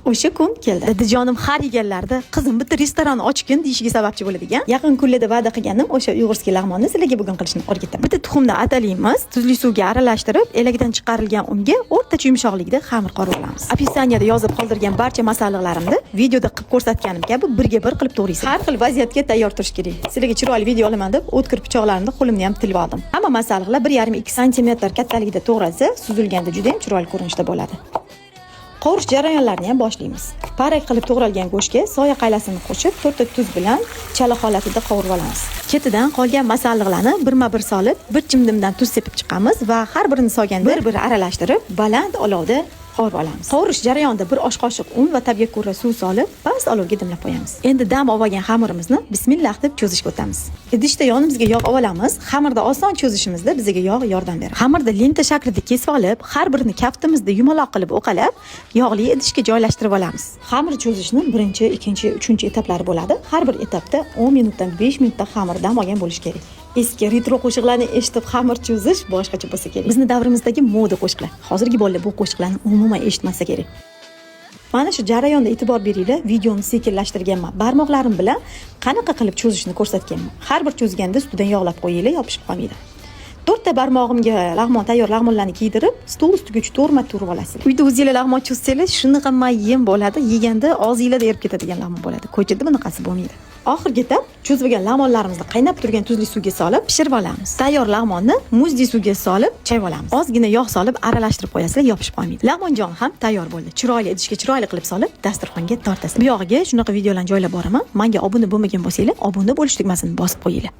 O'sha kun keldi. Dadajonim har yeganlarda qizim bitta restoran ochgin deyishiga sababchi bo'ladigan. Yaqin kunlarda va'da qilganim o'sha uyg'urskiy lag'monni sizlarga bugun qilishni o'rgataman. Bitta tuxumni atalaymiz, tuzli suvga aralashtirib, elakdan chiqarilgan unga o'rtacha yumshoqlikda xamir qorib olamiz. Opisaniyada yozib qoldirgan barcha masalliqlarimni videoda qilib ko'rsatganim kabi birga bir qilib to'g'raysiz. Har xil vaziyatga tayyor turish kerak. Sizlarga chiroyli video olaman deb o'tkir pichoqlarimni qo'limni ham tilib oldim. Hamma masalliqlar 1,5-2 sm kattaligida to'g'ralsa, suzilganda juda ham chiroyli ko'rinishda bo'ladi. Qovurish jarayonlarini ham boshlaymiz. Parak qilib to'g'ralgan go'shtga soya qaylasini qo'shib, to'rtta tuz bilan chala holatida qovurib olamiz. Ketidan qolgan masalliqlarni birma-bir solib, bir chimdimdan tuz sepib chiqamiz va har birini solganda bir-bir aralashtirib, baland olovda qovurib olamiz. Qovurish jarayonida bir osh qoshiq un va tabga ko'ra suv solib, past olovga dimlab qo'yamiz. Endi dam olgan xamirimizni bismillah deb cho'zishga o'tamiz. Idishda yonimizga yog' olamiz. Xamirda oson cho'zishimizda bizga yog' yordam beradi. Xamirda lenta shaklida kesib olib, har birini kaftimizda yumaloq qilib o'qalab, yog'li idishga joylashtirib olamiz. Xamir cho'zishni 1-chi, 2-chi, 3-chi etaplari bo'ladi. Har bir etapda 10 minutdan 5 minutda xamir dam olgan bo'lishi kerak. Eski retro qo'shiqlarni eshitib xamir cho'zish boshqacha bo'lsa kerak. Bizning davrimizdagi moda qo'shiqlar. Hozirgi bolalar bu qo'shiqlarni umuman eshitmasa kerak. Mana shu jarayonda e'tibor beringlar, videoni sekinlashtirganman. Barmoqlarim bilan qanaqa qilib cho'zishni ko'rsatganman. Har bir cho'zganda ustidan yog'lab qo'yinglar, yopishib qolmaydi. 4 ta barmog'imga lag'mon tayyor lag'monlarni kiydirib, stol ustiga 3-4 marta urib olasizlar. Uyda o'zingizlar lag'mon cho'zsangiz, shunaqa mayyin bo'ladi, yeganda og'zingizda erib ketadigan lag'mon bo'ladi. Ko'chada bunaqasi bo'lmaydi. Oxirgi etap cho'zilgan lag'monlarimizni qaynab turgan tuzli suvga solib pishirib olamiz. Tayyor lag'monni muzli suvga solib chayib olamiz. Ozgina yog' solib aralashtirib qo'yasizlar, yopishib qolmaydi. Lag'monjon ham tayyor bo'ldi. Chiroyli idishga chiroyli qilib solib dasturxonga tortasizlar. Bu yog'iga shunaqa videolarni joylab boraman. Menga obuna bo'lmagan bo'lsanglar, obuna bo'lish tugmasini bosib qo'yinglar.